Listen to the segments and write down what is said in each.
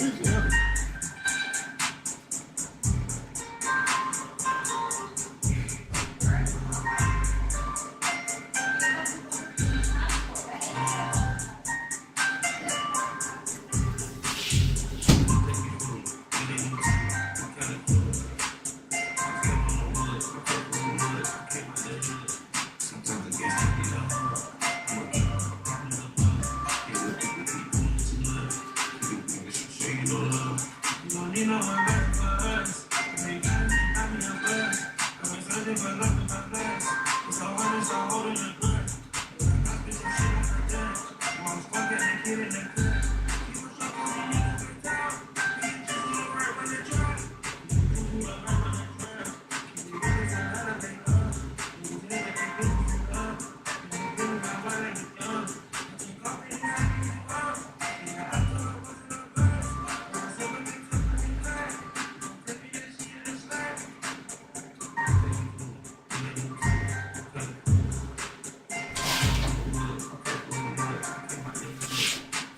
is the other?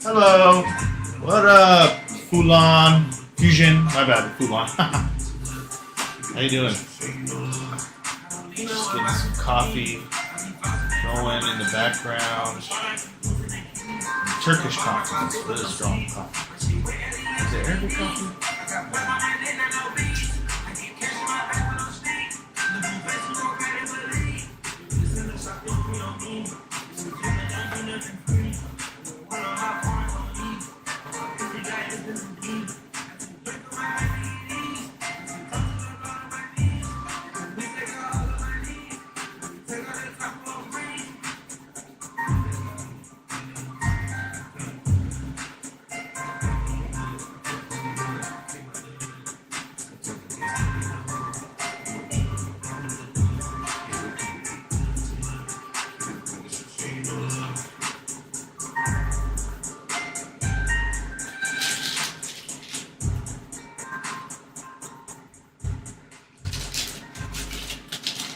Hello. What up, Fulan? Fusion. My bad, Fulan. How you doing? Just getting some coffee going in the background. Turkish coffee. It's really strong coffee. Is it Arabic coffee?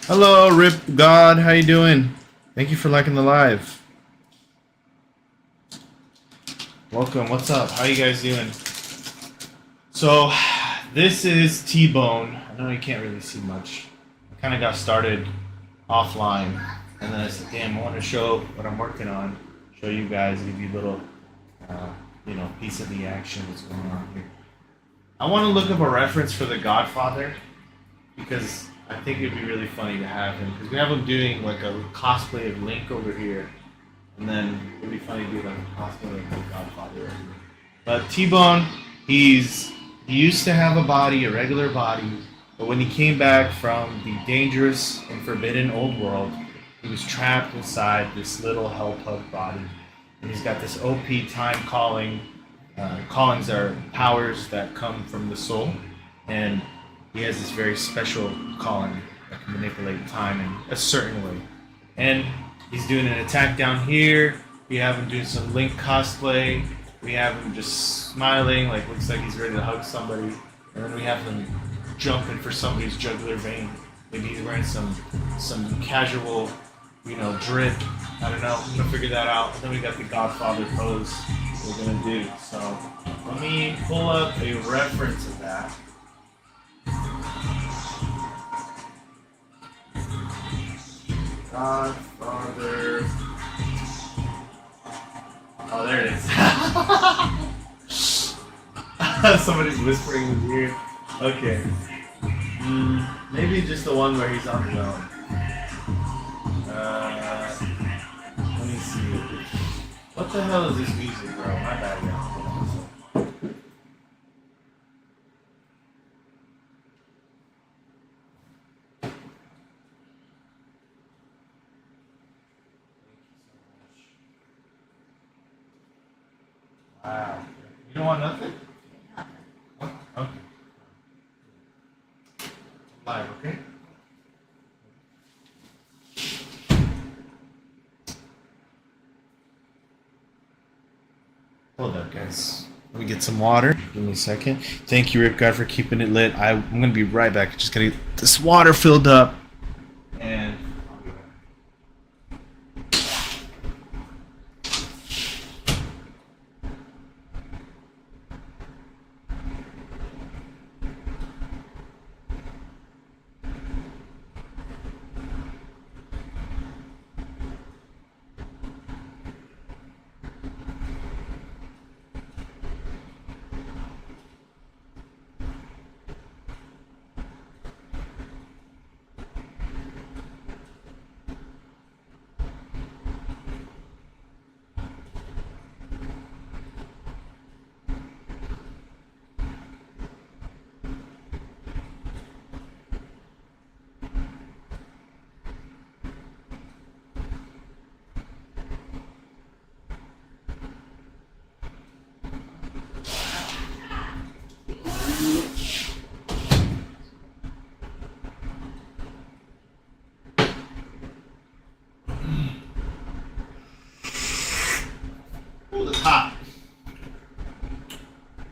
Hello, Rip God. How you doing? Thank you for liking the live. Welcome. What's up? How you guys doing? So, this is T-Bone. I know you can't really see much. I kind of got started offline, and then I said, "Damn, I want to show what I'm working on. Show you guys, give you a little, piece of the action that's going on here." I want to look up a reference for The Godfather because I think it'd be really funny to have him, because we have him doing like a cosplay of Link over here, and then it'd be funny to do like a cosplay of The Godfather over here. But T-Bone, he used to have a body, a regular body, but when he came back from the dangerous and forbidden old world, he was trapped inside this little hell pug body, and he's got this OP time calling. Callings are powers that come from the soul, and he has this very special calling that can manipulate time in a certain way. And he's doing an attack down here. We have him doing some Link cosplay. We have him just smiling, like looks like he's ready to hug somebody. And then we have him jumping for somebody's jugular vein. Maybe he's wearing some casual, drip. I don't know. I'm gonna figure that out. Then we got the Godfather pose we're gonna do. So let me pull up a reference of that. Godfather. Oh, there it is. Somebody's whispering in his ear. Okay. Maybe just the one where he's on his own. Let me see. What the hell is this music, bro? My bad, y'all. Wow. You don't want nothing? Okay. Live, okay? Hold up, guys. Let me get some water. Give me a second. Thank you, Rip God, for keeping it lit. I'm going to be right back. Just going to get this water filled up. And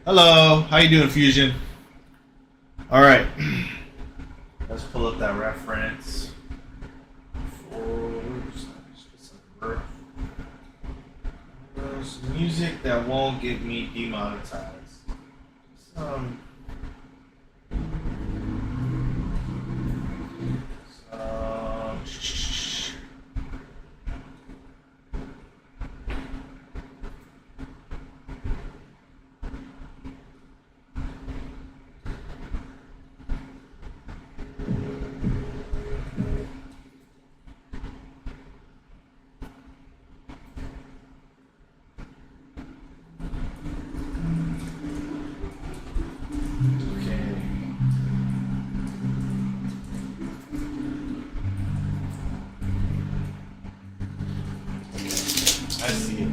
Hello, how you doing, Fusion? All right, let's pull up that reference for some music that won't get me demonetized. Some, I see it.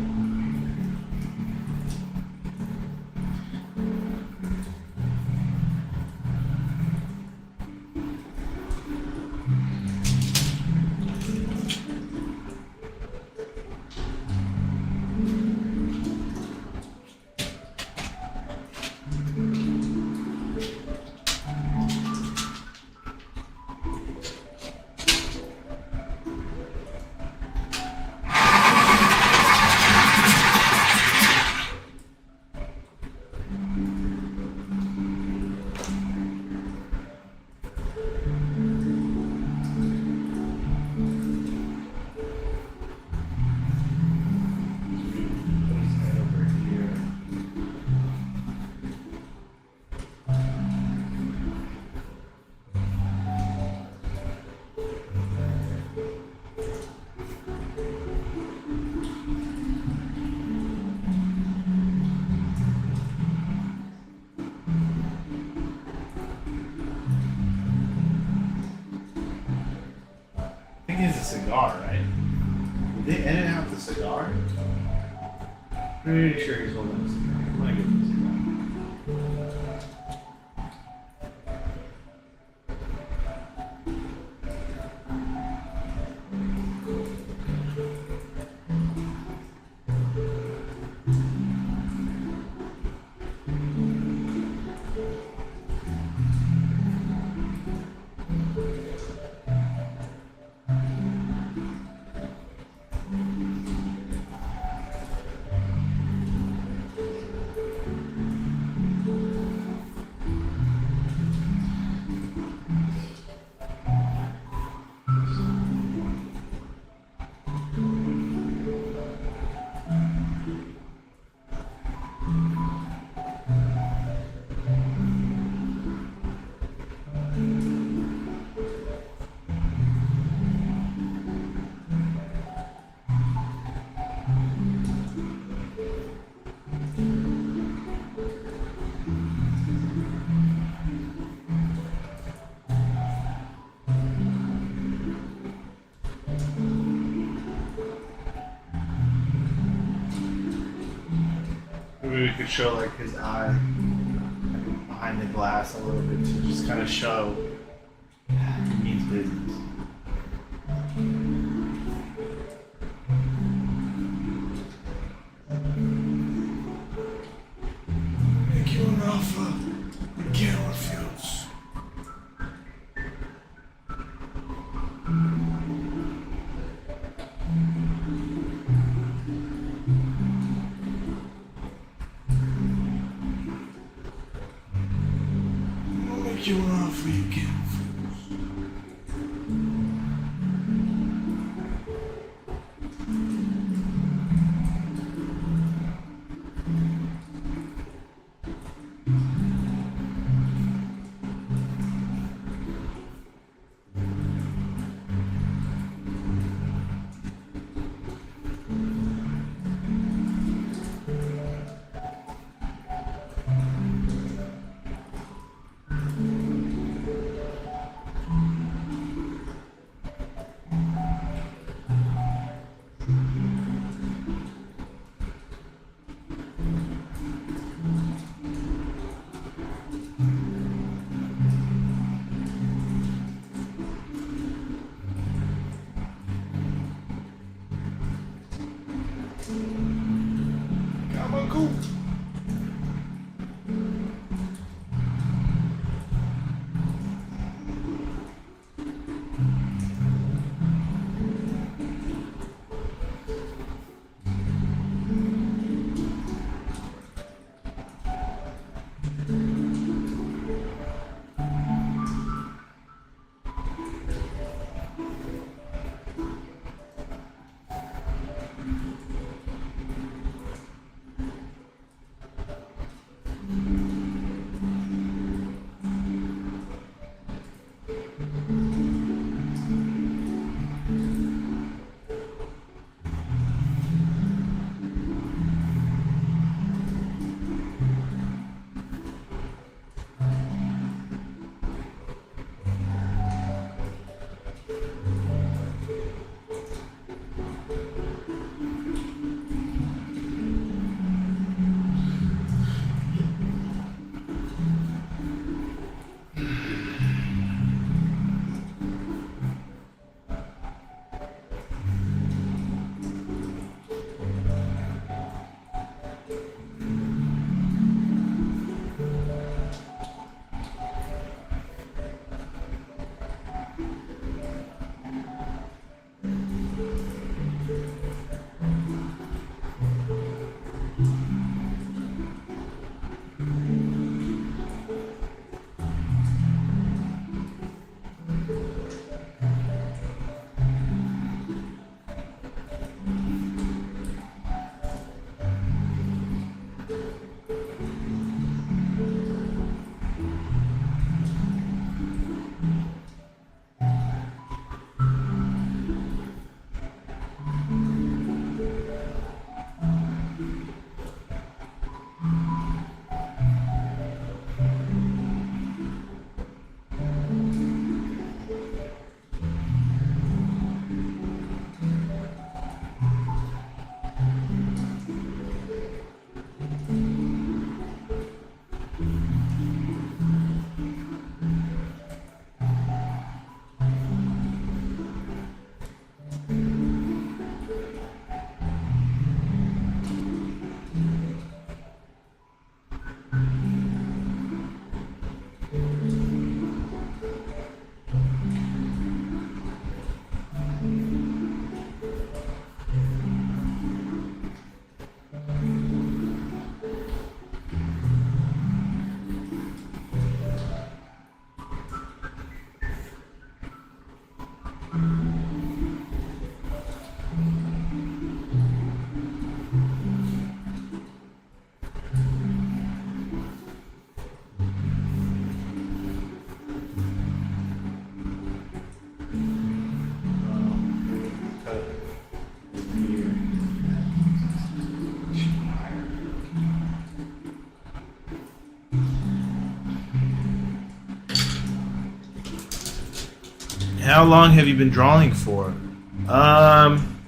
I think it's a cigar, right? Did they edit out the cigar? Pretty sure he's holding a cigar. I'm gonna get the cigar. Maybe we could show like his eye like, behind the glass a little bit to just kind of show he means business. Make you an offer you can't refuse. You an offer you can't refuse. How long have you been drawing for?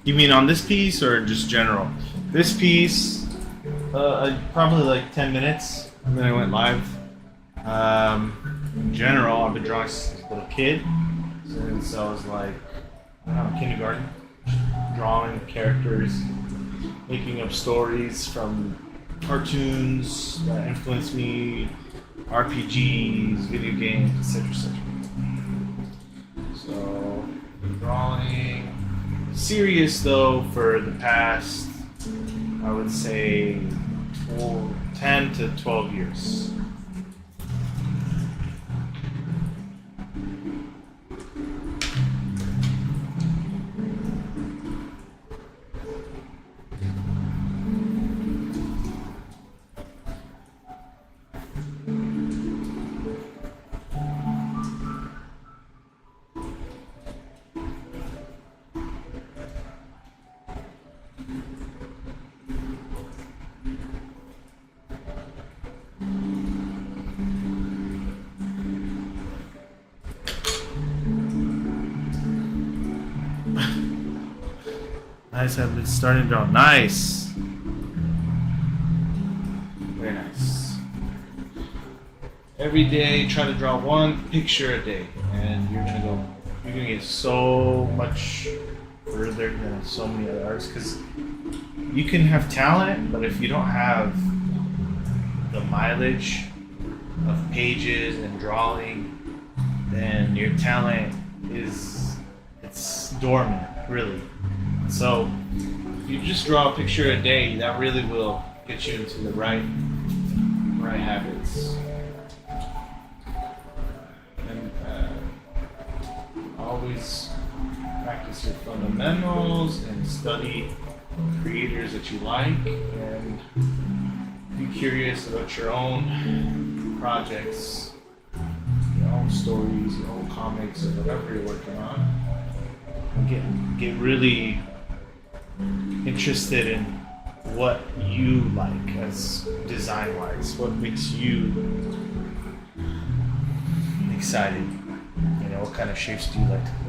You mean on this piece or just general? This piece, probably like 10 minutes, and then I went live. In general, I've been drawing since a little kid, since I was like, I don't know, kindergarten, drawing characters, making up stories from cartoons that influenced me, RPGs, video games, etc., etc. So, drawing serious though for the past, I would say, 10 to 12 years. Nice, I've been starting to draw. Nice. Very nice. Every day, try to draw one picture a day, and you're gonna get so much further than so many other artists. Because you can have talent, but if you don't have the mileage of pages and drawing, then your talent it's dormant, really. So, if you just draw a picture a day, that really will get you into the right habits. And always practice your fundamentals and study creators that you like, and be curious about your own projects, your own stories, your own comics, or whatever you're working on. And get really interested in what you like as design wise, what makes you excited, what kind of shapes do you like to put.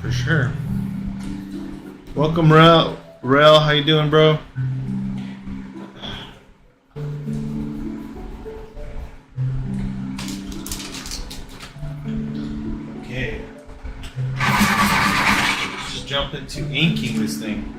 For sure. Welcome, Rel. How you doing, bro? Okay. Just jump into inking this thing.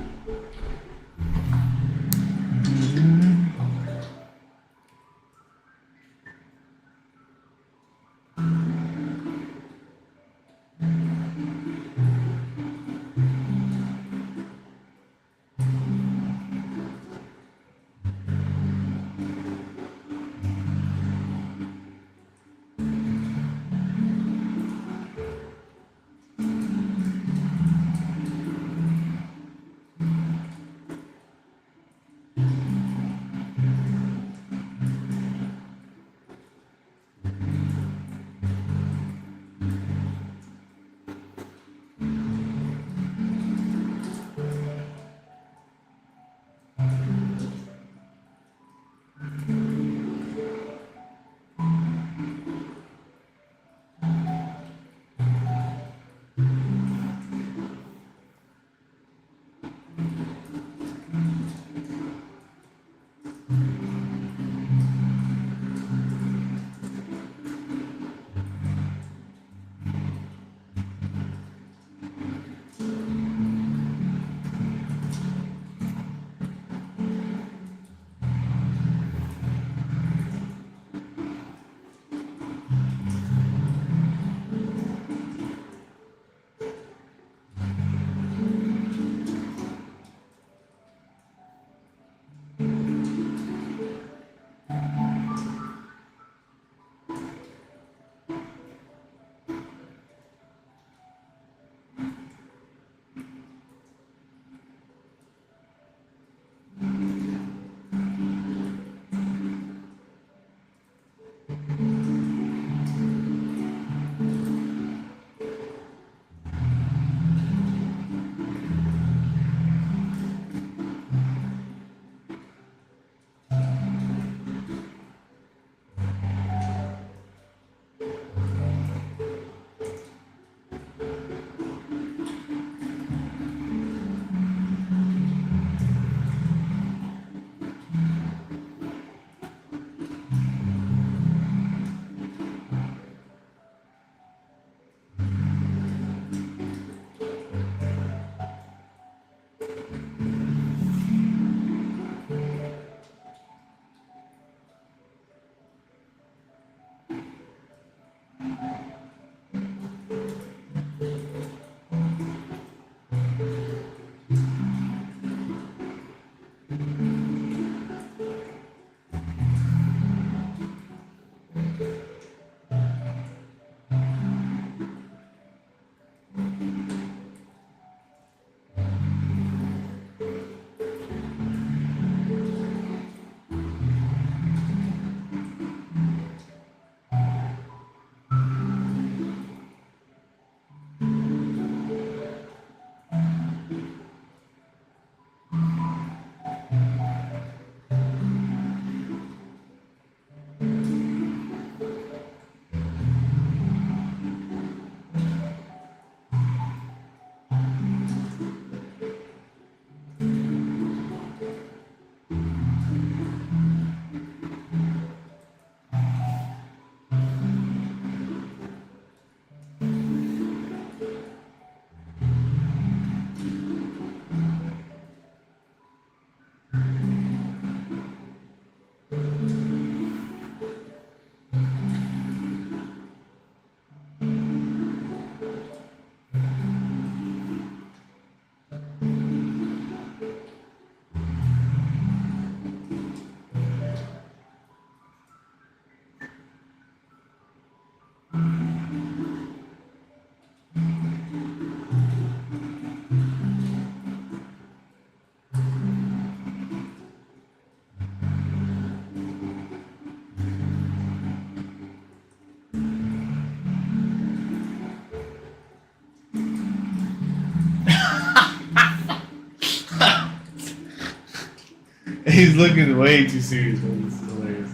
He's looking way too serious, man. This is hilarious.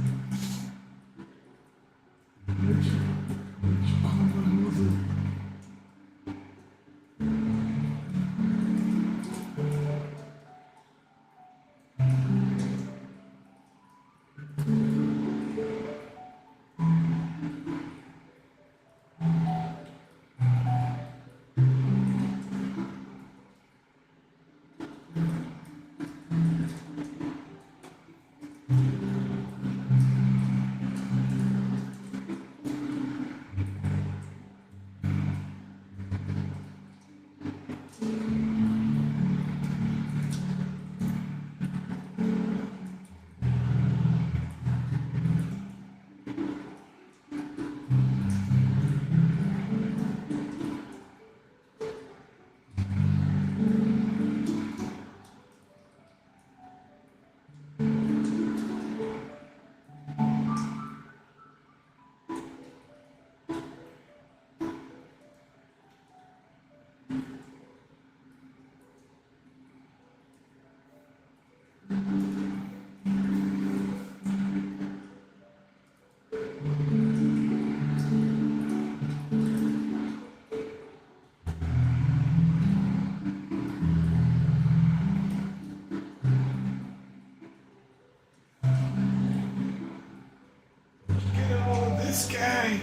Get a hold of this guy.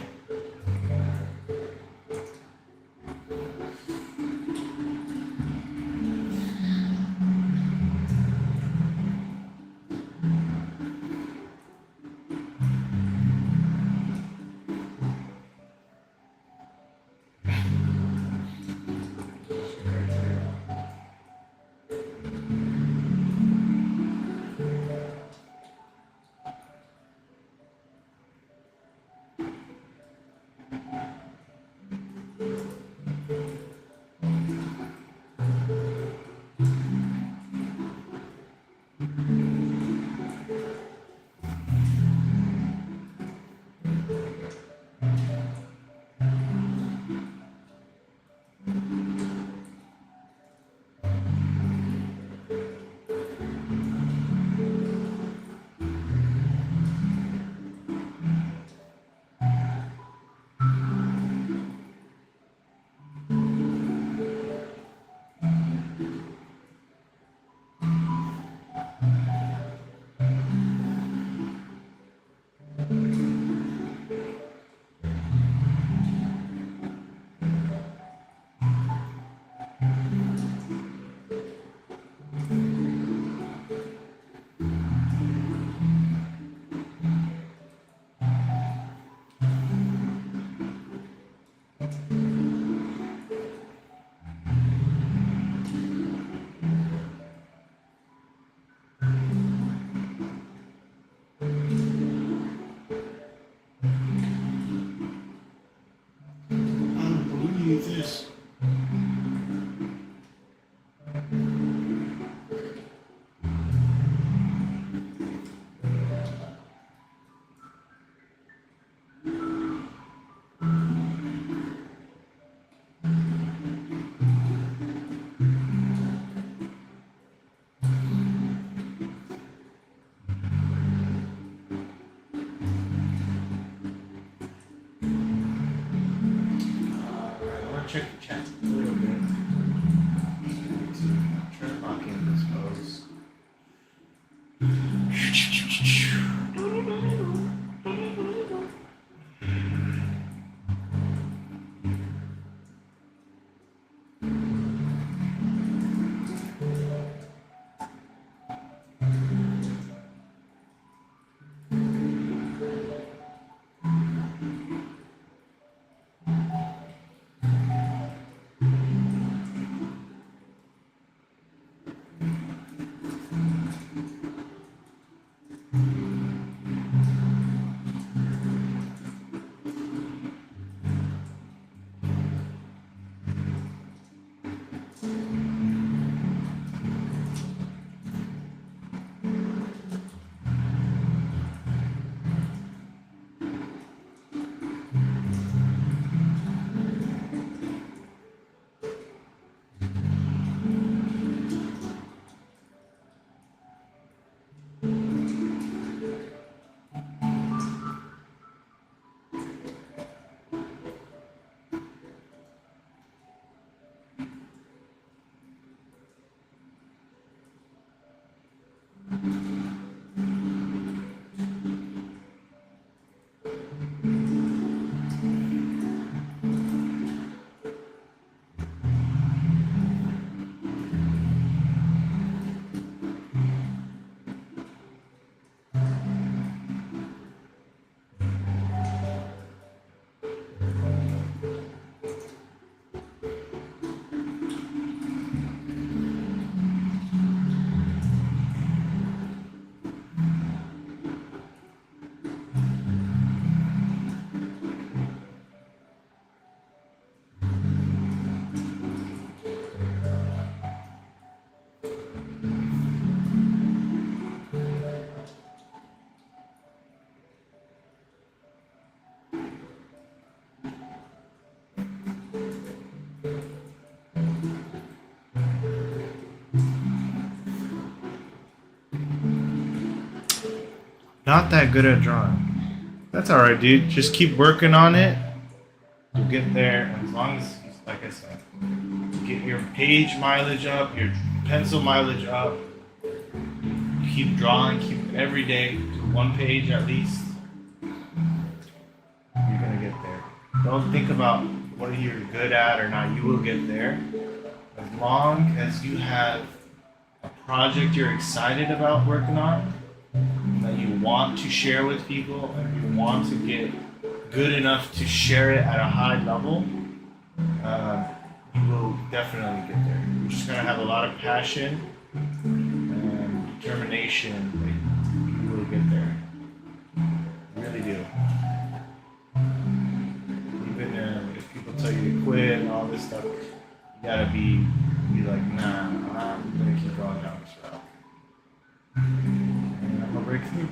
This. Check the chat a little bit. Try to lock in this pose. Not that good at drawing. That's alright, dude. Just keep working on it. You'll get there. And as long as, like I said, you get your page mileage up, your pencil mileage up, keep drawing, keep every day, do one page at least, you're going to get there. Don't think about what you're good at or not. You will get there. As long as you have a project you're excited about working on, that you want to share with people, and you want to get good enough to share it at a high level, you will definitely get there. You're just going to have a lot of passion and determination. Like, you will get there. You really do. Even if people tell you to quit and all this stuff, you gotta be like, nah, I'm gonna keep going down this route. And I'm gonna break through.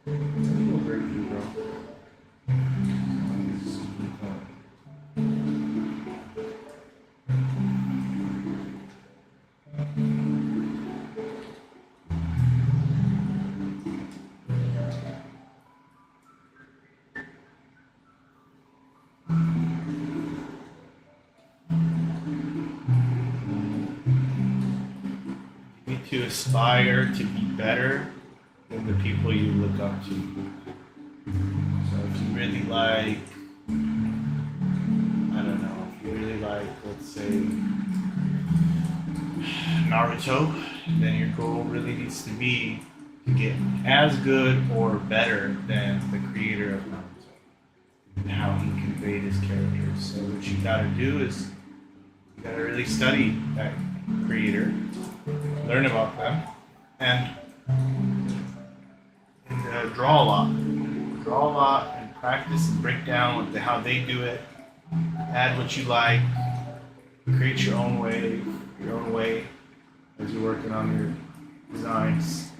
I'm gonna break through, bro. Just keep going. You need to aspire to be better than the people you look up to. So if you really like, I don't know, if you really like, let's say, Naruto, then your goal really needs to be to get as good or better than the creator of Naruto and how he conveyed his characters. So what you gotta do is you gotta really study that creator, learn about them, and draw a lot. Draw a lot and practice and break down how they do it. Add what you like. Create your own way as you're working on your designs.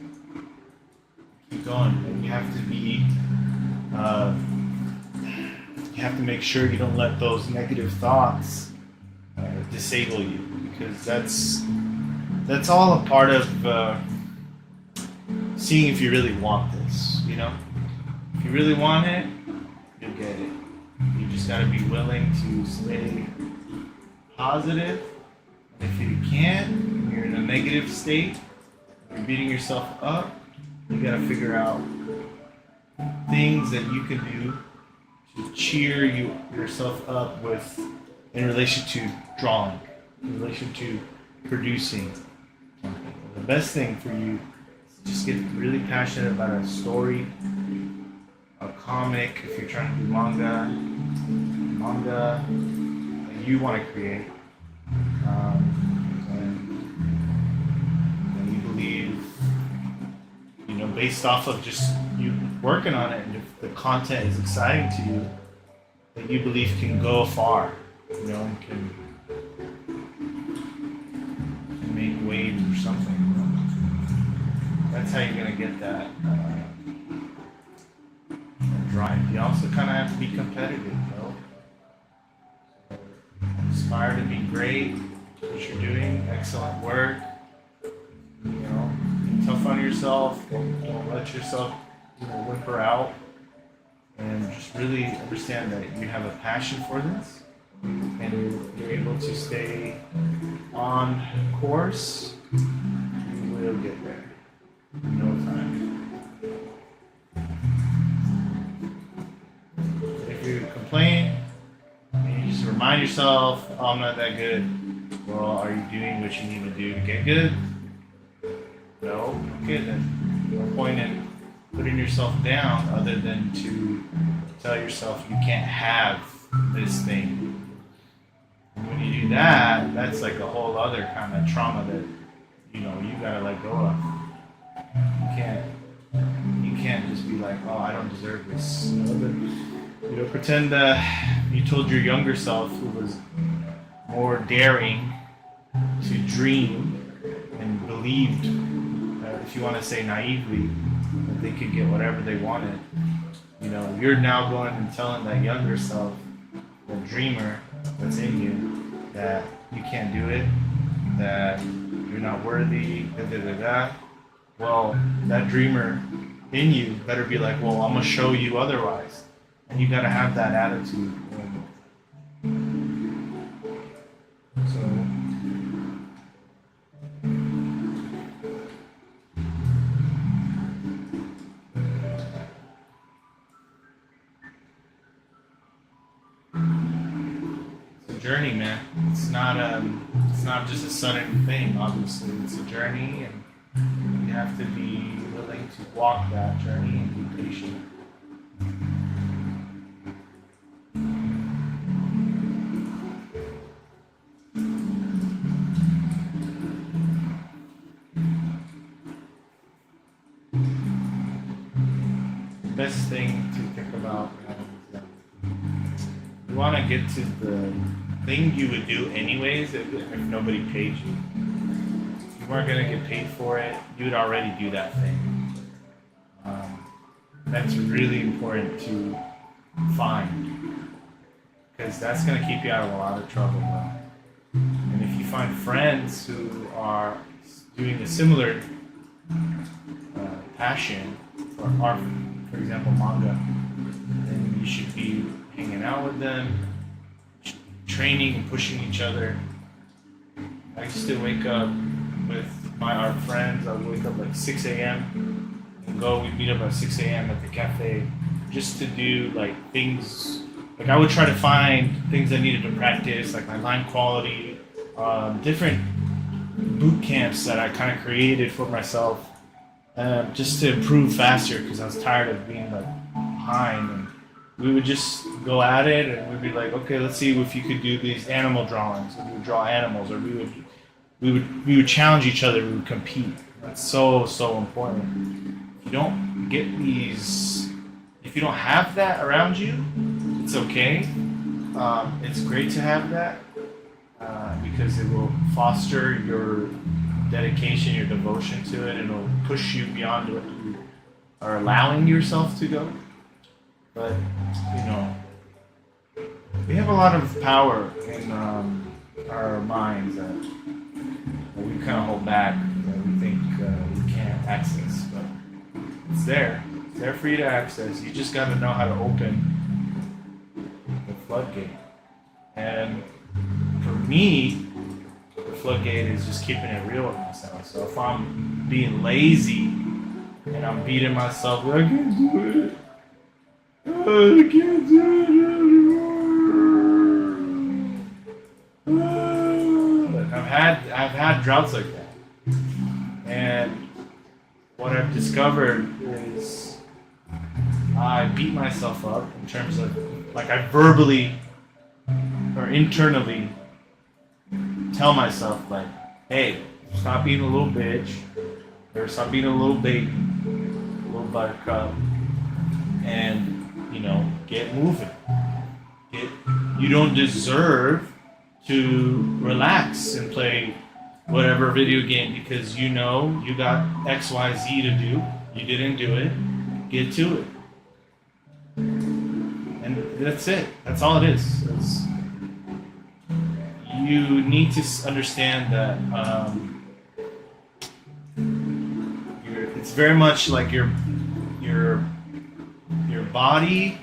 Keep going. And you have to be. You have to make sure you don't let those negative thoughts disable you, because that's all a part of seeing if you really want this. You know, if you really want it, you'll get it. You just got to be willing to stay positive. And if you can't, you're in a negative state, you're beating yourself up, you got to figure out things that you can do to cheer yourself up with in relation to drawing, in relation to producing something. The best thing for you is just get really passionate about a story, a comic, if you're trying to do manga that you want to create, and you believe, based off of just you working on it, and if the content is exciting to you, that you believe can go far, and can make waves or something. That's how you're gonna get that drive. You also kind of have to be competitive, though. Aspire to be great. What you're doing, excellent work. Be tough on yourself. Don't let yourself, whimper out. And just really understand that you have a passion for this, and you're able to stay on course. You will get there. No time. If you complain, and you just remind yourself, oh, I'm not that good. Well, are you doing what you need to do to get good? No? Okay, then. No point in putting yourself down other than to tell yourself you can't have this thing. And when you do that, that's like a whole other kind of trauma that, you gotta let go of. You can't just be like, oh, I don't deserve this. Pretend you told your younger self who was more daring to dream and believed, if you want to say naively, that they could get whatever they wanted. You're now going and telling that younger self, the dreamer that's in you, that you can't do it, that you're not worthy, Well, that dreamer in you better be like, well, I'm going to show you otherwise. And you got to have that attitude. So, it's a journey, man. It's not just a sudden thing. Obviously, it's a journey, and you have to be willing to walk that journey and be patient. Best thing to think about is that you want to get to the thing you would do anyways if nobody paid you. If you weren't going to get paid for it, you would already do that thing. That's really important to find, because that's going to keep you out of a lot of trouble, bro. And if you find friends who are doing a similar passion or art, for example, manga, then you should be hanging out with them, training and pushing each other. I used to wake up with my art friends. I would wake up like 6 a.m. and we'd meet up at 6 a.m. at the cafe just to do like things. Like I would try to find things I needed to practice, like my line quality, different boot camps that I kind of created for myself. Just to improve faster, because I was tired of being like behind, and we would just go at it, and we'd be like, okay, let's see if you could do these animal drawings, and we would draw animals, or we would challenge each other, we would compete. That's so important. If you don't get these, if you don't have that around you, it's okay. It's great to have that because it will foster your dedication, your devotion to it, and it'll push you beyond what you are allowing yourself to go. But we have a lot of power in our minds that we kind of hold back, that we think we can't access. But it's there. It's there for you to access. You just got to know how to open the floodgate. And for me, the floodgate is just keeping it real with myself. So if I'm being lazy and I'm beating myself, I can't do it. I can't do it anymore. I've had droughts like that, and what I've discovered is I beat myself up in terms of, like, I verbally or internally tell myself, like, hey, stop being a little bitch, or stop being a little baby, a little buttercup, and get moving. You don't deserve to relax and play whatever video game because you got XYZ to do. You didn't do it. Get to it. And that's it. That's all it is. You need to understand that it's very much like your body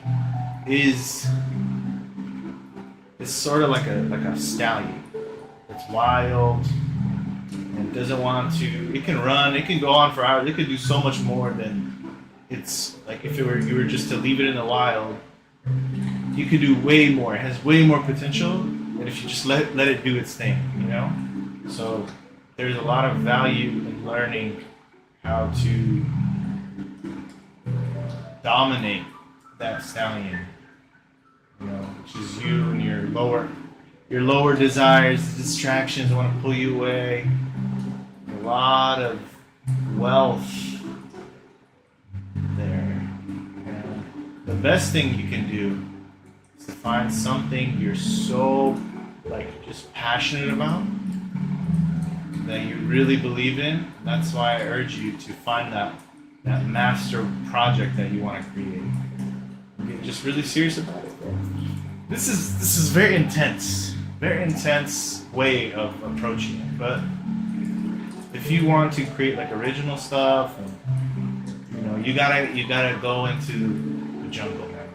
is sort of like a stallion. It's wild and It doesn't want to. It can run. It can go on for hours. It could do so much more than it's like if you were just to leave it in the wild. You could do way more. It has way more potential than if you just let it do its thing. You know. So there's a lot of value in learning how to dominate that stallion. You know, which is you and your lower desires, distractions want to pull you away. A lot of wealth there. And the best thing you can do is to find something you're so just passionate about that you really believe in. That's why I urge you to find that master project that you want to create. Get just really serious about it. This is very intense way of approaching it. But if you want to create original stuff, and you gotta go into the jungle, man,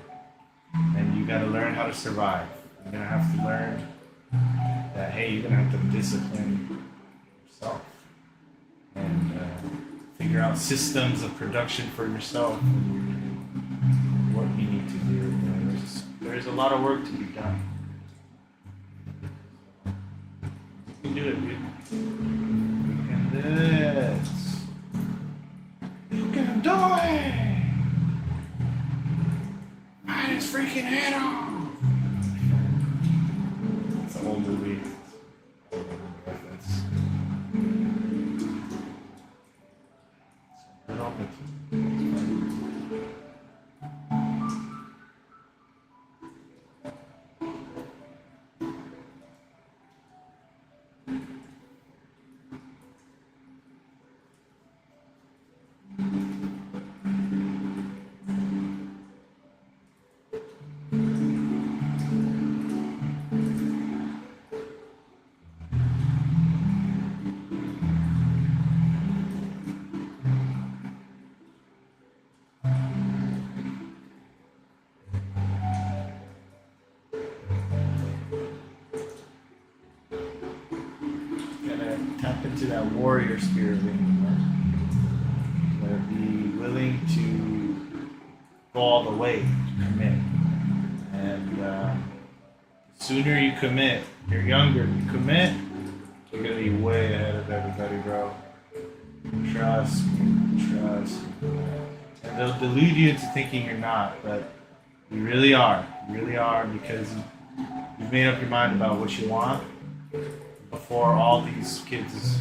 and you gotta learn how to survive. You're gonna have to learn that you're gonna have to discipline yourself and figure out systems of production for yourself. What you need to do. There's a lot of work to be done. You can do it, dude. You can do it. You can do it. Fight his freaking head off. It's an old movie. Reference. Good open. Tap into that warrior spirit anymore. Be willing to go all the way, commit. And the sooner you commit, you're younger, you commit, you're gonna be way ahead of everybody, bro. Trust me, trust me. And they'll delude you into thinking you're not, but you really are. You really are, because you've made up your mind about what you want before all these kids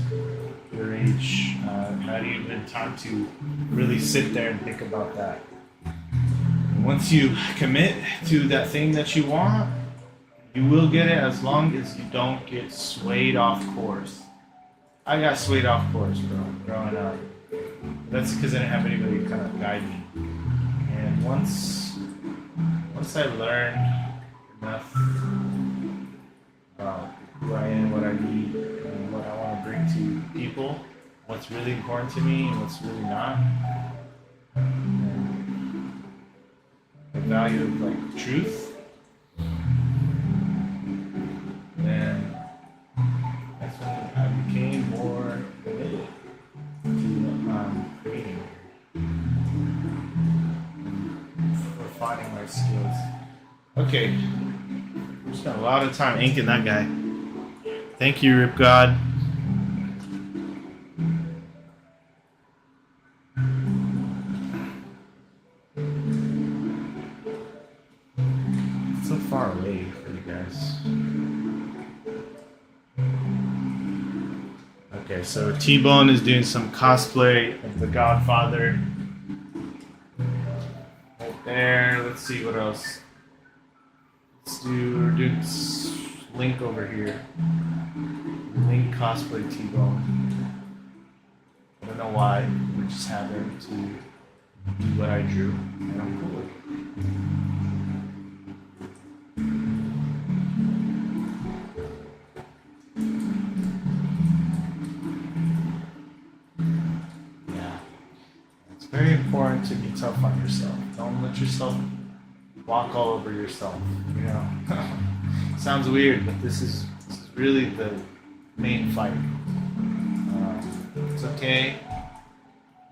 your age had even time to really sit there and think about that. And once you commit to that thing that you want, you will get it, as long as you don't get swayed off course. I got swayed off course, bro, growing up. That's because I didn't have anybody to kind of guide me. And once I learned enough about who I am, what I need, and what I want to bring to people, what's really important to me and what's really not, and the value of truth, then that's when I became more committed to creating, refining my skills. Okay, we spent a lot of time inking that guy. Thank you, Rip God. It's so far away for you guys. Okay, so T-Bone is doing some cosplay of the Godfather. Right there. Let's see what else. We're doing Link over here. Link cosplay T-Bone. I don't know why. We just happened to do what I drew, and I'm cool with it. Yeah. It's very important to be tough on yourself. Don't let yourself walk all over yourself, you know. Sounds weird, but this is really the main fight. okay.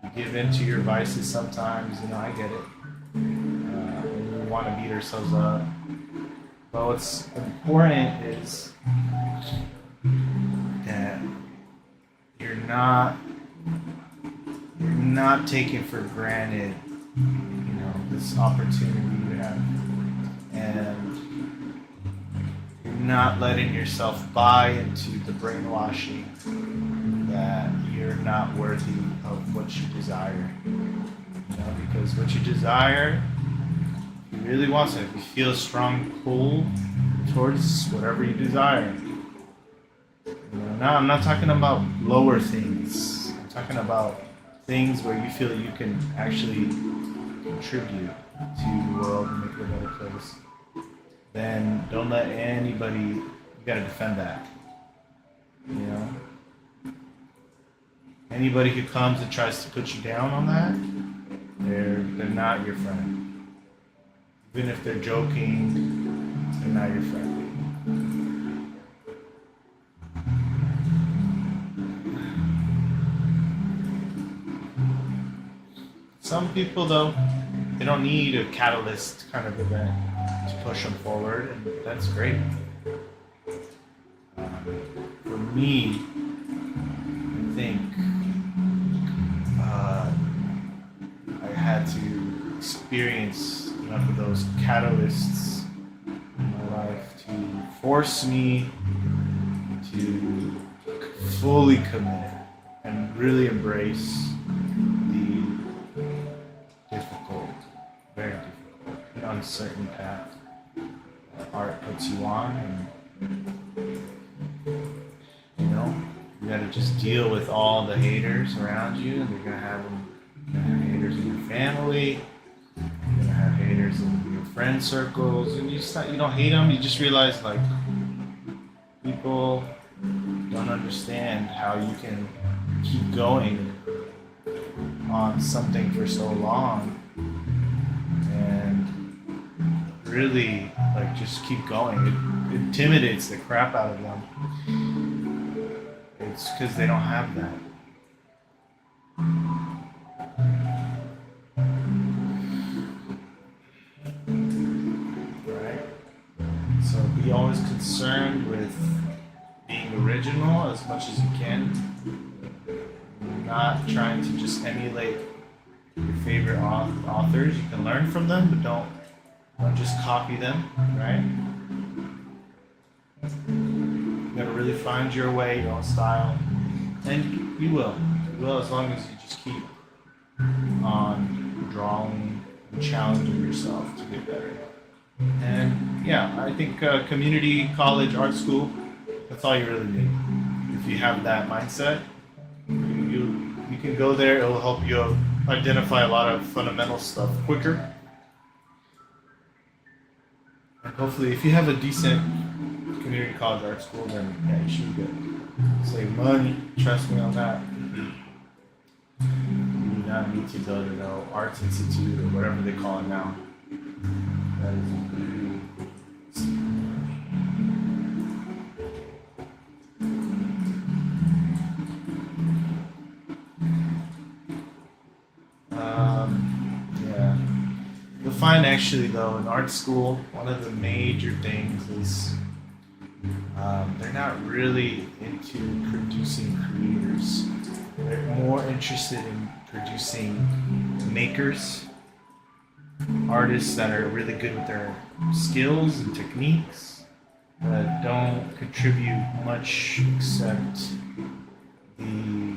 We give in to your vices sometimes. I get it. And we want to beat ourselves up. But what's important is that you're not taking for granted, this opportunity you have, and you're not letting yourself buy into the brainwashing that you're not worthy of what you desire. Because what you desire, if you really want it, if you feel a strong pull towards whatever you desire. Now I'm not talking about lower things. I'm talking about things where you feel you can actually contribute to the world and make it a better place. Then don't let anybody, you gotta defend that. Anybody who comes and tries to put you down on that, they're not your friend. Even if they're joking, they're not your friend. Some people, though, they don't need a catalyst kind of event to push them forward, and that's great. For me, I think I had to experience enough of those catalysts in my life to force me to fully commit and really embrace the difficult, very difficult, and uncertain path that art puts you on. And you gotta just deal with all the haters around you. You're gonna have haters in your family, you're gonna have haters in your friend circles, and you don't hate them, you just realize people don't understand how you can keep going on something for so long and really just keep going. It intimidates the crap out of them. It's because they don't have that. Right? So be always concerned with being original as much as you can. Not trying to just emulate your favorite authors. You can learn from them, but don't just copy them, right? You gotta really find your way, your own style, and you will. You will, as long as you just keep on drawing and challenging yourself to get better. And yeah, I think community college art school, that's all you really need. If you have that mindset, you can go there. It will help you identify a lot of fundamental stuff quicker. And hopefully, if you have a decent community college art school, then yeah, you should be good. Save money. Trust me on that. You do not need to go to no arts institute or whatever they call it now. That is yeah. You'll find actually though in art school, one of the major things is they're not really into producing creators. They're more interested in producing makers, artists that are really good with their skills and techniques, that don't contribute much except the,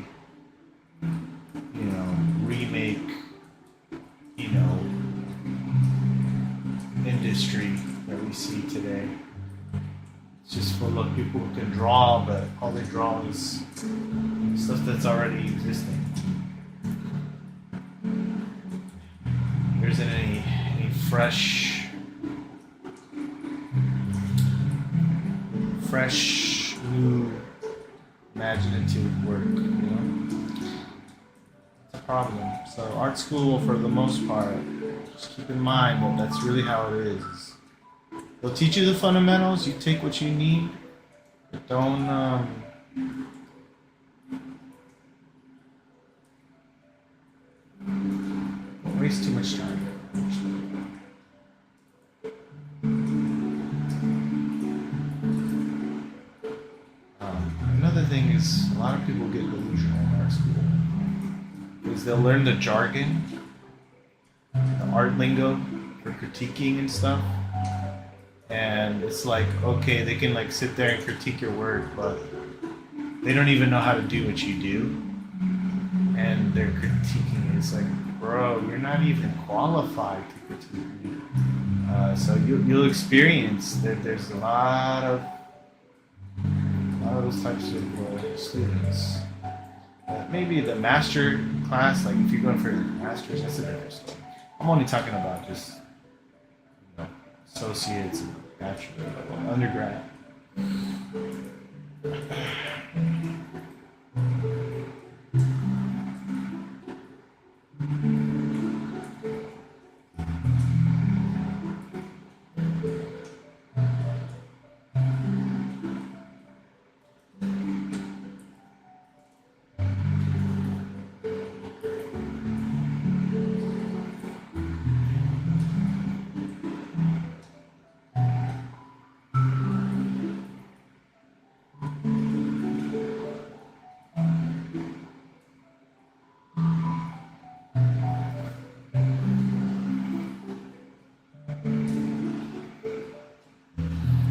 remake, industry that we see today. It's just full of people who can draw, but all they draw is stuff that's already existing. There isn't any fresh, new, imaginative work, It's a problem. So art school, for the most part, just keep in mind that that's really how it is. They'll teach you the fundamentals, you take what you need, but don't waste too much time. Another thing is a lot of people get delusional in art school is they'll learn the jargon, the art lingo for critiquing and stuff, and it's like, okay, they can like sit there and critique your work, but they don't even know how to do what you do, and they're critiquing it. It's like, bro, you're not even qualified to critique me. So you'll experience that there's a lot of those types of students. Maybe the master class, like if you're going for masters, that's a different story. I'm only talking about just associates and bachelor level, undergrad.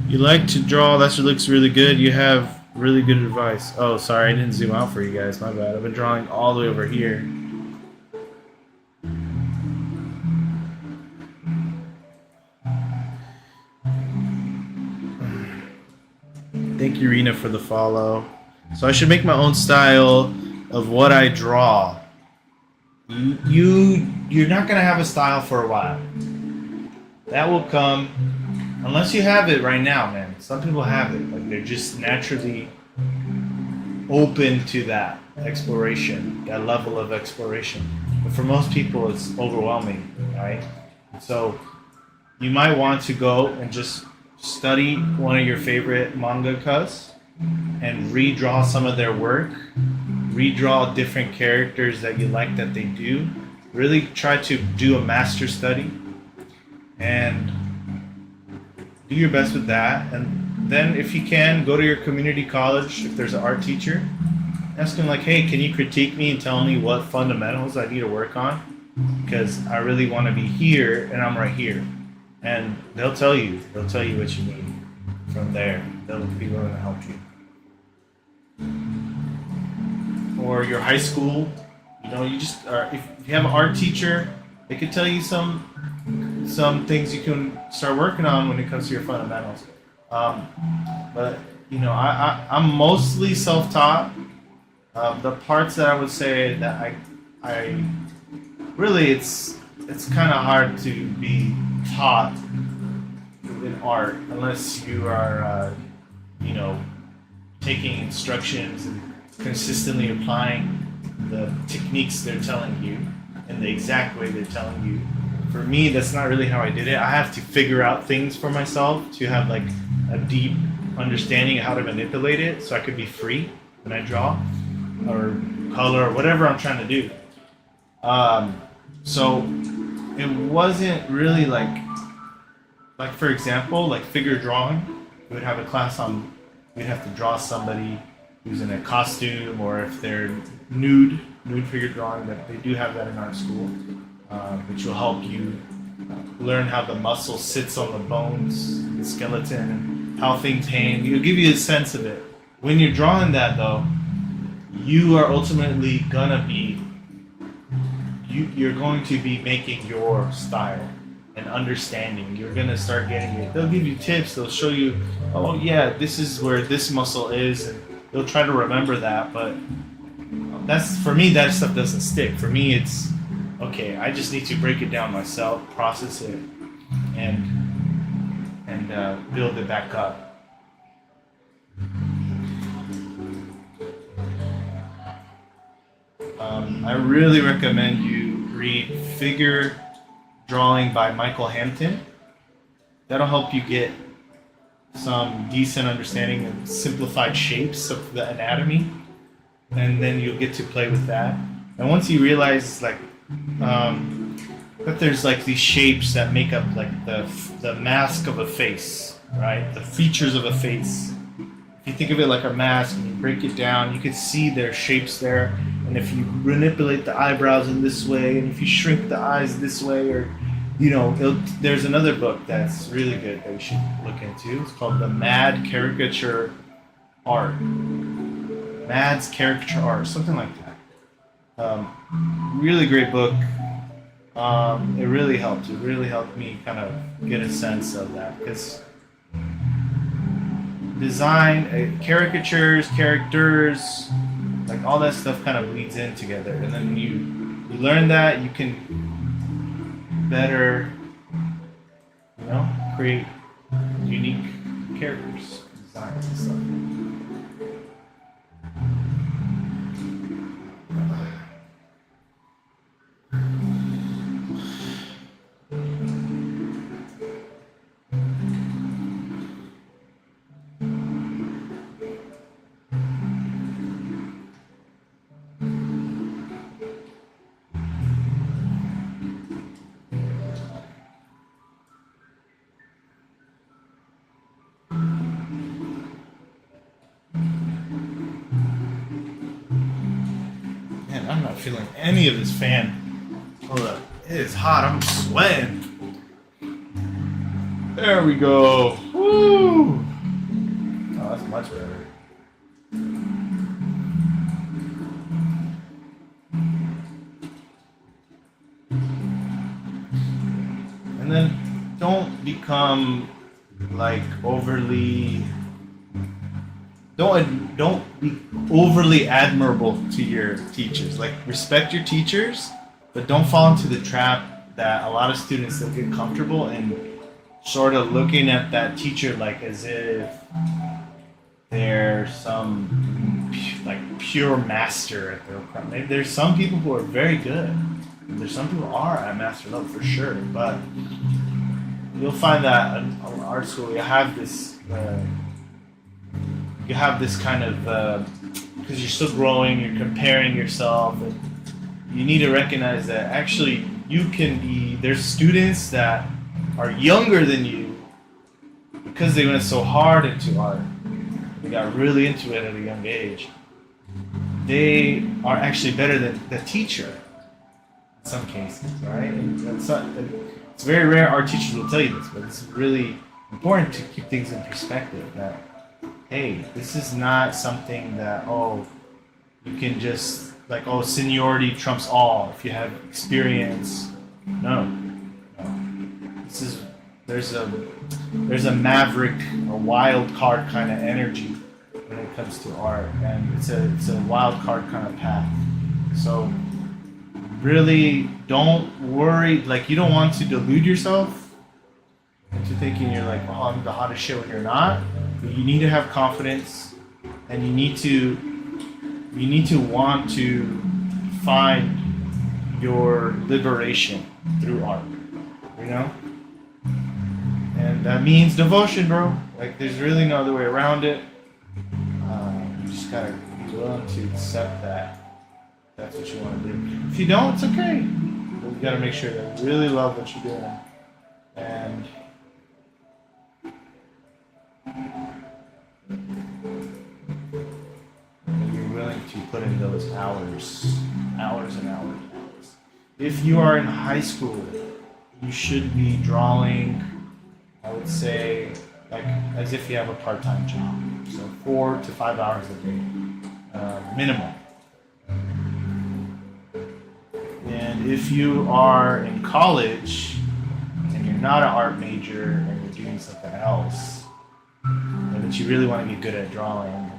You like to draw, that looks really good. You have really good advice. Oh, sorry, I didn't zoom out for you guys. My bad. I've been drawing all the way over here. Thank you, Rena, for the follow. So I should make my own style of what I draw. You're not gonna have a style for a while. That will come. Unless you have it right now, man. Some people have it. Like they're just naturally open to that exploration, that level of exploration. But for most people, it's overwhelming, right? So you might want to go and just study one of your favorite mangakas and redraw some of their work. Redraw different characters that you like that they do. Really try to do a master study and do your best with that, and then if you can, go to your community college if there's an art teacher. Ask them like, hey, can you critique me and tell me what fundamentals I need to work on? Because I really want to be here and I'm right here. And they'll tell you what you need. From there, they'll be willing to help you. Or your high school, you just if you have an art teacher, they could tell you some things you can start working on when it comes to your fundamentals. But I'm mostly self-taught. The parts that I would say that I really it's kind of hard to be taught in art unless you are taking instructions and consistently applying the techniques they're telling you in the exact way they're telling you. For me, that's not really how I did it. I have to figure out things for myself to have like a deep understanding of how to manipulate it so I could be free when I draw or color or whatever I'm trying to do. So it wasn't really like for example, like figure drawing. We would have a class on, we'd have to draw somebody who's in a costume, or if they're nude figure drawing, that they do have that in art school. Which will help you learn how the muscle sits on the bones, the skeleton, and how things hang. It'll give you a sense of it. When you're drawing that, though, you are ultimately you're going to be making your style and understanding. You're gonna start getting it. They'll give you tips. They'll show you, oh yeah, this is where this muscle is, and they'll try to remember that. But that's, for me, that stuff doesn't stick. For me, it's okay, I just need to break it down myself, process it, and build it back up. I really recommend you read Figure Drawing by Michael Hampton. That'll help you get some decent understanding of simplified shapes of the anatomy, and then you'll get to play with that. And once you realize, like, But there's like these shapes that make up like the mask of a face, right? The features of a face. If you think of it like a mask and you break it down, you can see their shapes there. And if you manipulate the eyebrows in this way, and if you shrink the eyes this way, or there's another book that's really good that you should look into. It's called The Mad Caricature Art. Mad's Caricature Art, something like that. Really great book. It really helped. It really helped me kind of get a sense of that, because design, caricatures, characters, like all that stuff kind of bleeds in together, and then you learn that you can better, create unique characters, designs, and stuff. Man, I'm not feeling any of this fan. Hold up. It is hot. I'm sweating. There we go. Woo! Oh, that's much better. And then don't become like don't be overly admirable to your teachers. Like, respect your teachers, but don't fall into the trap that a lot of students, they'll get comfortable and sort of looking at that teacher like as if they're some like pure master at their craft. Maybe there's some people who are very good. There's some people who are at master level for sure, but you'll find that in art school you have this kind of because you're still growing, you're comparing yourself, and you need to recognize that actually there's students that are younger than you because they went so hard into art. They got really into it at a young age. They are actually better than the teacher in some cases, right? And it's very rare our teachers will tell you this, but it's really important to keep things in perspective that, hey, this is not something that, you can just, like, seniority trumps all if you have experience. No. There's a maverick, a wild card kind of energy when it comes to art, and it's a wild card kind of path. So really don't worry, like, you don't want to delude yourself into thinking you're like, I'm the hottest shit when you're not. But you need to have confidence, and you need to want to find your liberation through art, and that means devotion, bro. Like, there's really no other way around it. You just gotta be willing to accept that that's what you want to do. If you don't, it's okay. But you gotta make sure that you really love what you're doing, and you're willing to put in those hours and hours. If you are in high school, you should be drawing, I would say, like, as if you have a part-time job. So 4 to 5 hours a day, minimum. And if you are in college and you're not an art major and you're doing something else, but you really want to get good at drawing,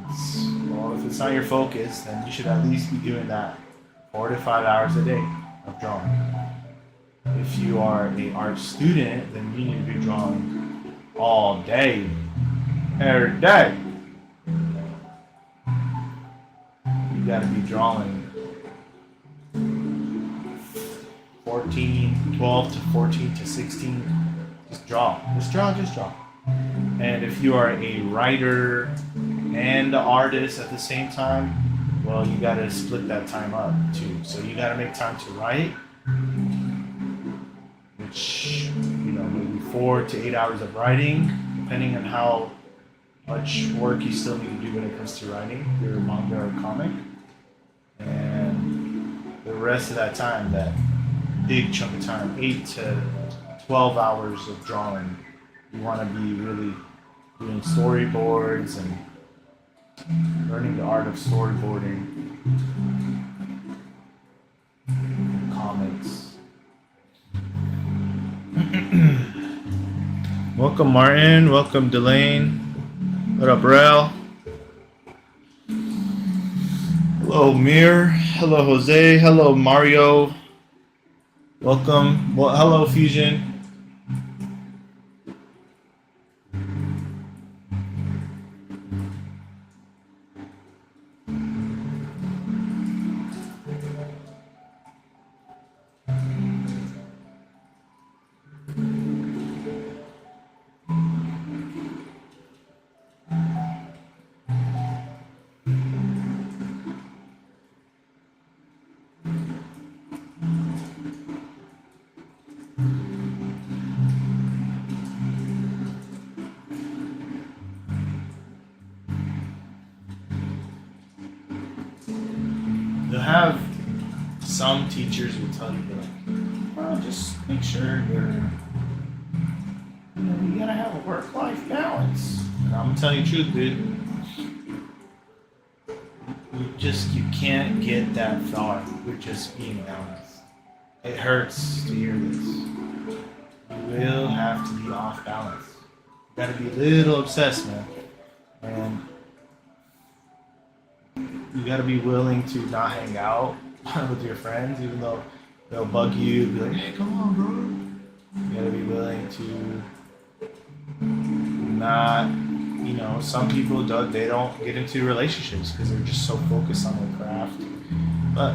if it's not your focus, then you should at least be doing that 4 to 5 hours a day of drawing. If you are an art student, then you need to be drawing all day, every day. You got to be drawing 12 to 14 to 16. Just draw. And if you are a writer and an artist at the same time, well, you got to split that time up too. So you got to make time to write, much, maybe 4 to 8 hours of writing, depending on how much work you still need to do when it comes to writing your manga or comic. And the rest of that time, that big chunk of time, 8 to 12 hours of drawing, you want to be really doing storyboards and learning the art of storyboarding, comics. Welcome, Martin. Welcome, Delane. What up, Rel? Hello, Mir. Hello, Jose. Hello, Mario. Welcome. Well, hello, Fusion. You'll have some teachers who tell you, like, just make sure you gotta have a work-life balance. And I'm gonna tell you the truth, dude. You can't get that far with just being balanced. It hurts to hear this. You will have to be off balance. You gotta be a little obsessed, man. And you gotta be willing to not hang out with your friends, even though they'll bug you, be like, hey, come on, bro. You gotta be willing to not, some people, they don't get into relationships because they're just so focused on their craft. But,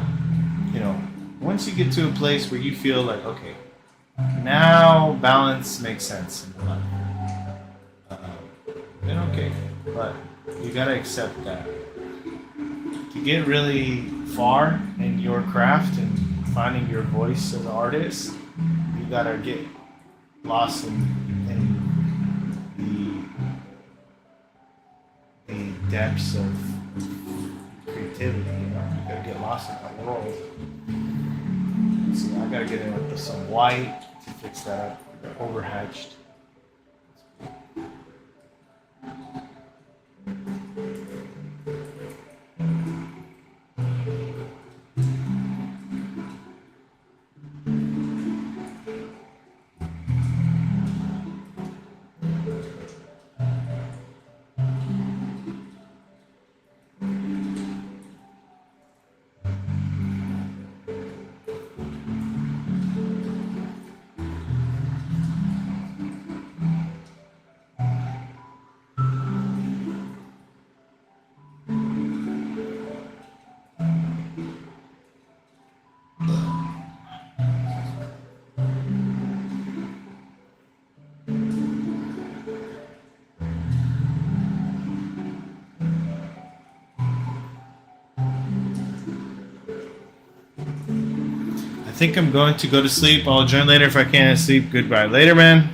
once you get to a place where you feel like, okay, now balance makes sense in your life, then okay. But you gotta accept that. To get really far in your craft and finding your voice as an artist, you gotta get lost in the depths of creativity. You gotta get lost in that world. So I gotta get in with some white to fix that up. Overhatched. I think I'm going to go to sleep. I'll join later if I can't sleep. Goodbye. Later, man.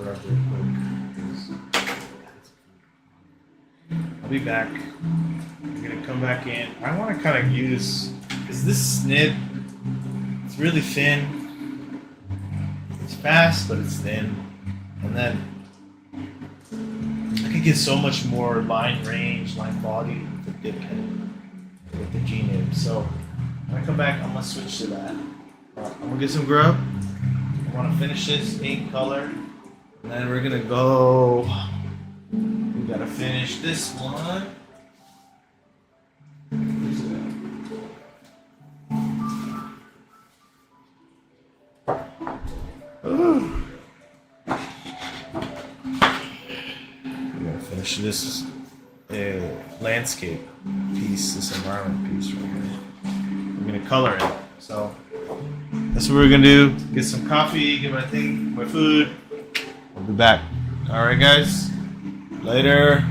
grub real quick. I'll be back. I'm gonna come back in. I want to kind of use, because this snip, it's really thin. It's fast, but it's thin. And then I could get so much more line range, line body with the dip head, with the G-nib. So when I come back, I'm gonna switch to that. I'm gonna get some grub. I want to finish this ink color, and then we're gonna go. We gotta finish this one. Ooh. We gotta finish this landscape piece, this environment piece right here. I'm gonna color it. So that's what we're gonna do. Get some coffee, get my thing, my food. We'll be back. All right, guys. Later.